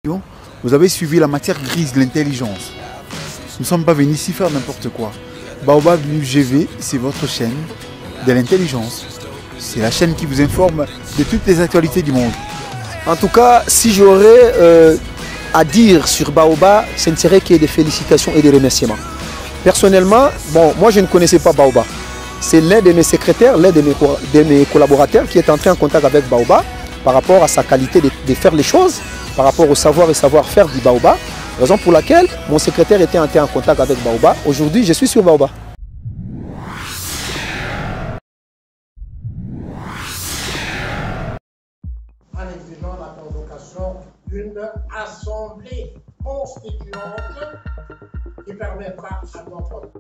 Vous avez suivi la matière grise de l'intelligence. Nous ne sommes pas venus ici faire n'importe quoi. Baobab News GV, c'est votre chaîne de l'intelligence. C'est la chaîne qui vous informe de toutes les actualités du monde. En tout cas, si j'aurais à dire sur Baobab, ce ne serait que des félicitations et des remerciements. Personnellement, bon, moi je ne connaissais pas Baobab. C'est l'un de mes secrétaires, l'un de mes collaborateurs qui est entré en contact avec Baobab par rapport à sa qualité de faire les choses, par rapport au savoir et savoir-faire du Baobab. Raison pour laquelle mon secrétaire était entré en contact avec Baobab. Aujourd'hui, je suis sur Baobab. En exigeant la convocation d'une assemblée constituante qui permettra à notre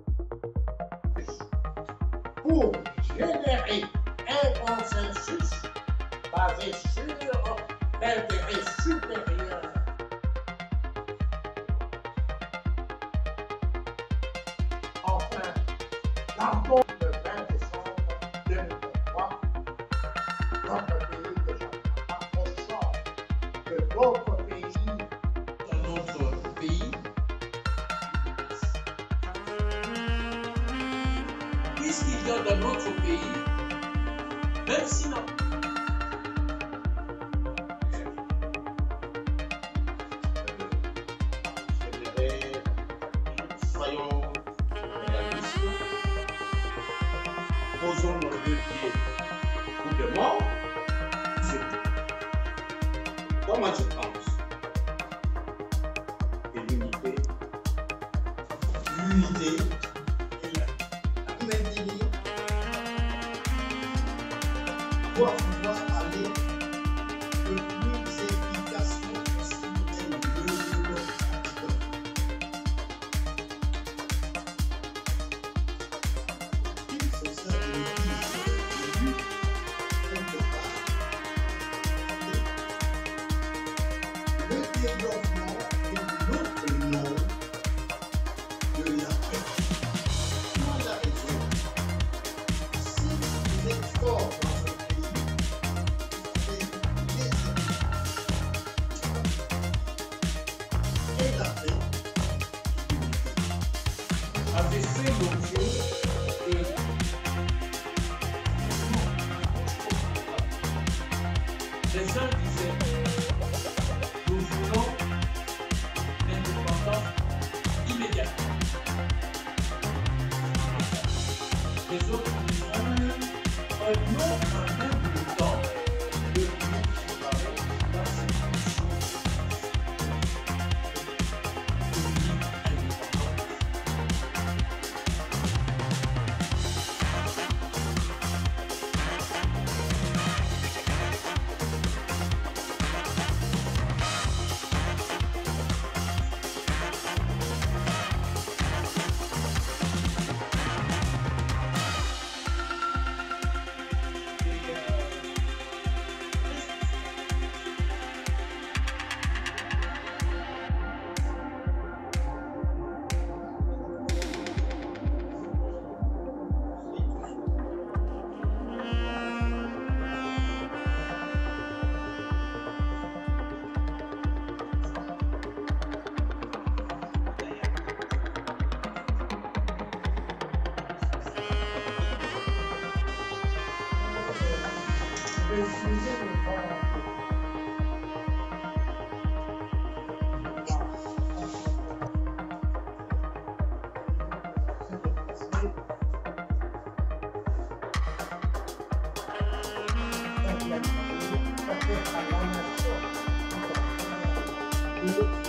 pour générer un consensus basé sur l'intérêt supérieur. Enfin, l'apport le 20 décembre 2023, notre pays déjà approchant de d'autres pays dans notre pays. Puisqu'il vient dans notre pays, même si non. Soyons réalistes, posons nos deux pieds ou de mort, c'est tout. Comment je pense que l'unité et la maintenir doit pouvoir aller le plus efficacement possible dans le développement. Le développement est l'autre nom de la paix. Pour la raison, si vous êtes fort dans un pays, vous êtes et la paix avait fait l'objet de les uns disaient, nous voulons l'indépendance immédiate. Les autres disaient, non en même temps de nous séparer dans cette mission unique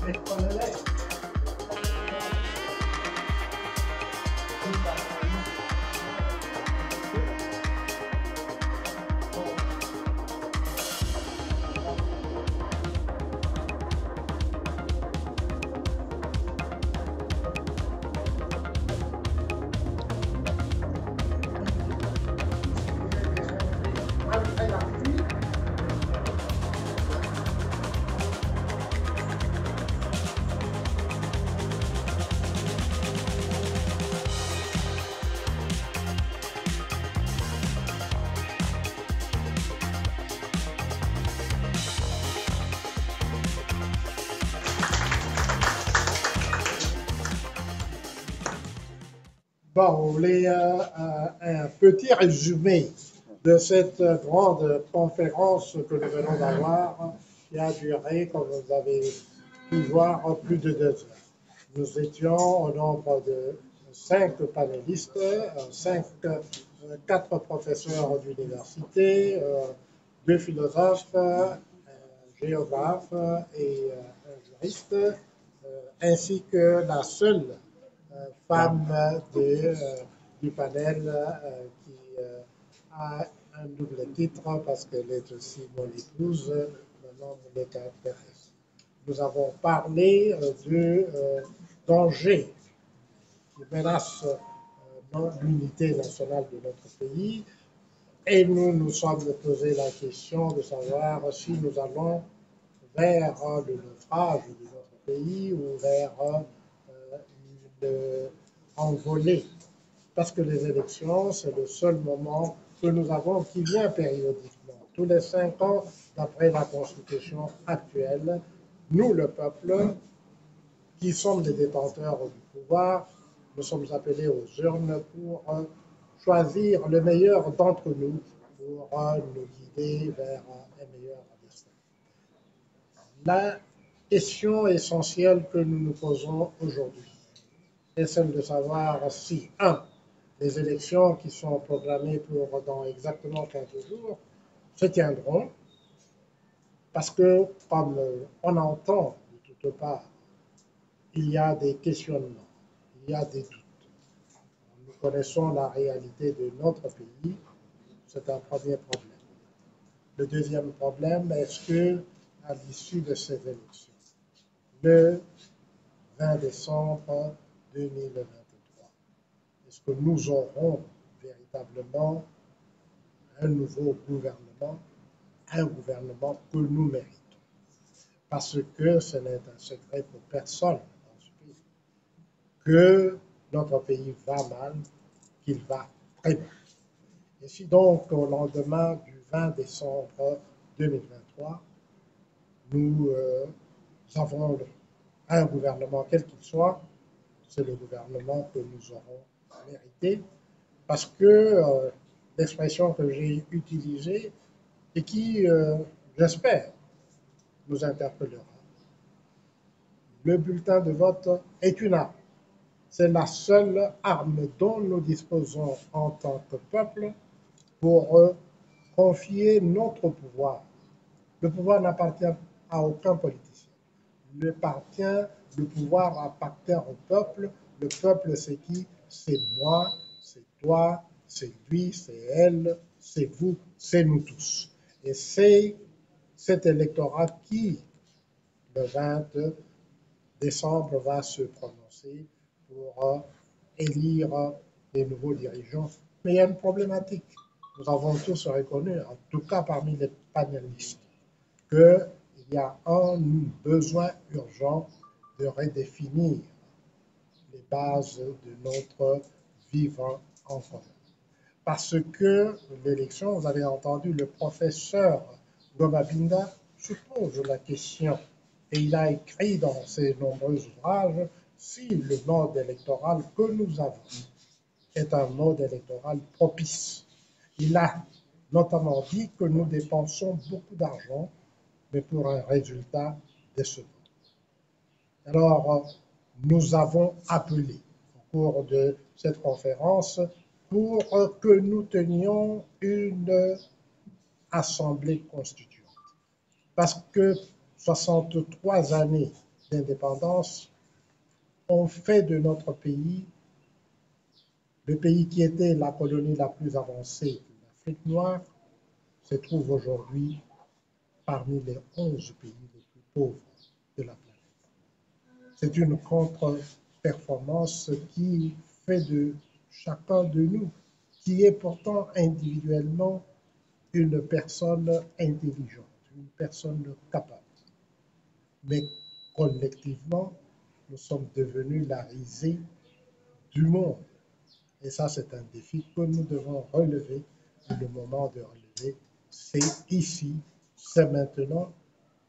indépendance. Bon, un petit résumé de cette grande conférence que nous venons d'avoir, qui a duré, comme vous avez pu voir, plus de 2 heures. Nous étions au nombre de 5 panélistes, 4 professeurs d'université, 2 philosophes, un géographe et un juriste, ainsi que la seule femme du panel qui a un double titre parce qu'elle est aussi mon épouse, mon nom est Thérèse. Nous avons parlé de dangers qui menacent l'unité nationale de notre pays et nous nous sommes posé la question de savoir si nous allons vers le naufrage de notre pays ou vers une envolée. Parce que les élections, c'est le seul moment que nous avons qui vient périodiquement. Tous les 5 ans, d'après la Constitution actuelle, nous, le peuple, qui sommes les détenteurs du pouvoir, nous sommes appelés aux urnes pour choisir le meilleur d'entre nous pour nous guider vers un meilleur destin. La question essentielle que nous nous posons aujourd'hui est celle de savoir si, les élections qui sont programmées pour dans exactement 15 jours se tiendront, parce que, comme on entend de toutes parts, il y a des questionnements, il y a des doutes. Nous connaissons la réalité de notre pays, c'est un premier problème. Le deuxième problème, est-ce que, à l'issue de ces élections, le 20 décembre 2023, est-ce que nous aurons véritablement un nouveau gouvernement, un gouvernement que nous méritons? Parce que ce n'est un secret pour personne dans ce pays que notre pays va mal, qu'il va très mal. Et si donc au lendemain du 20 décembre 2023, nous avons un gouvernement quel qu'il soit, c'est le gouvernement que nous aurons mérité, parce que l'expression que j'ai utilisée et qui, j'espère, nous interpellera. Le bulletin de vote est une arme. C'est la seule arme dont nous disposons en tant que peuple pour confier notre pouvoir. Le pouvoir n'appartient à aucun politicien. Le pouvoir appartient au peuple. Le peuple, c'est qui? C'est moi, c'est toi, c'est lui, c'est elle, c'est vous, c'est nous tous. Et c'est cet électorat qui, le 20 décembre, va se prononcer pour élire des nouveaux dirigeants. Mais il y a une problématique. Nous avons tous reconnu, en tout cas parmi les panélistes, qu'il y a un besoin urgent de redéfinir les bases de notre vivre en commun. Parce que l'élection, vous avez entendu le professeur Gomabinda se pose la question, et il a écrit dans ses nombreux ouvrages, si le mode électoral que nous avons est un mode électoral propice. Il a notamment dit que nous dépensons beaucoup d'argent, mais pour un résultat décevant. Alors, nous avons appelé au cours de cette conférence pour que nous tenions une assemblée constituante. Parce que 63 années d'indépendance ont fait de notre pays le pays qui était la colonie la plus avancée de l'Afrique noire, se trouve aujourd'hui parmi les 11 pays les plus pauvres de la planète. C'est une contre-performance qui fait de chacun de nous, qui est pourtant individuellement une personne intelligente, une personne capable. Mais collectivement, nous sommes devenus la risée du monde. Et ça, c'est un défi que nous devons relever. Et le moment de relever, c'est ici, c'est maintenant.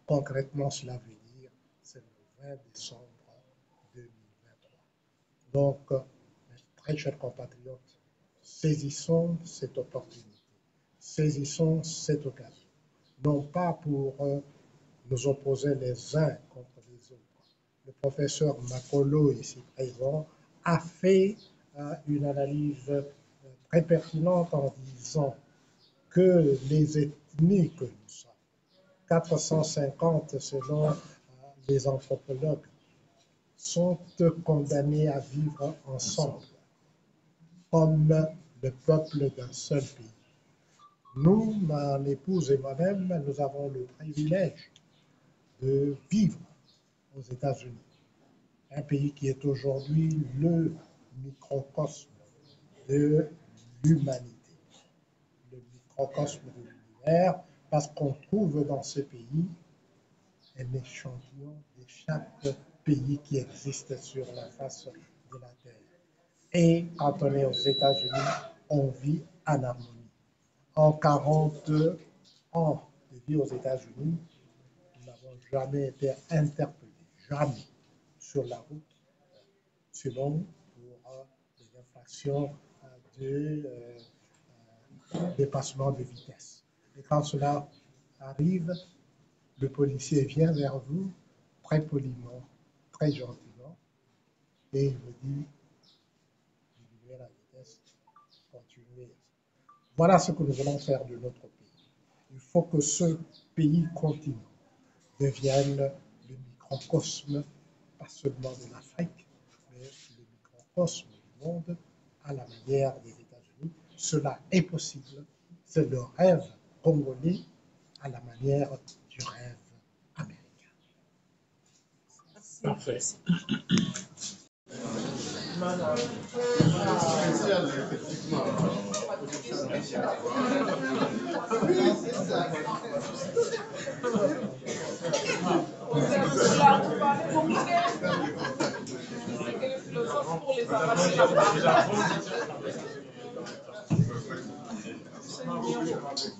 Concrètement, cela veut dire, c'est le 20 décembre 2023. Donc, Très chers compatriotes, saisissons cette opportunité, saisissons cette occasion, non pas pour nous opposer les uns contre les autres. Le professeur Makolo, ici présent, a fait une analyse très pertinente en disant que les ethnies que nous sommes, 450 selon les anthropologues, sont condamnées à vivre ensemble comme le peuple d'un seul pays. Nous, mon épouse et moi-même, nous avons le privilège de vivre aux États-Unis, un pays qui est aujourd'hui le microcosme de l'humanité, le microcosme de l'univers, parce qu'on trouve dans ce pays un échantillon de chaque pays qui existe sur la face de la Terre. Et quand on est aux États-Unis, on vit en harmonie. En 40 ans de vie aux États-Unis, nous n'avons jamais été interpellés, jamais, sur la route, selon pour des infractions de dépassement de vitesse. Et quand cela arrive, le policier vient vers vous très poliment, très gentiment, et il vous dit diminuez la vitesse, continuez. Voilà ce que nous voulons faire de notre pays. Il faut que ce pays continue, devienne le microcosme, pas seulement de l'Afrique, mais le microcosme du monde à la manière des États-Unis. Cela est possible. C'est le rêve congolais à la manière du rêve américain. Parfait. Pour les avancer.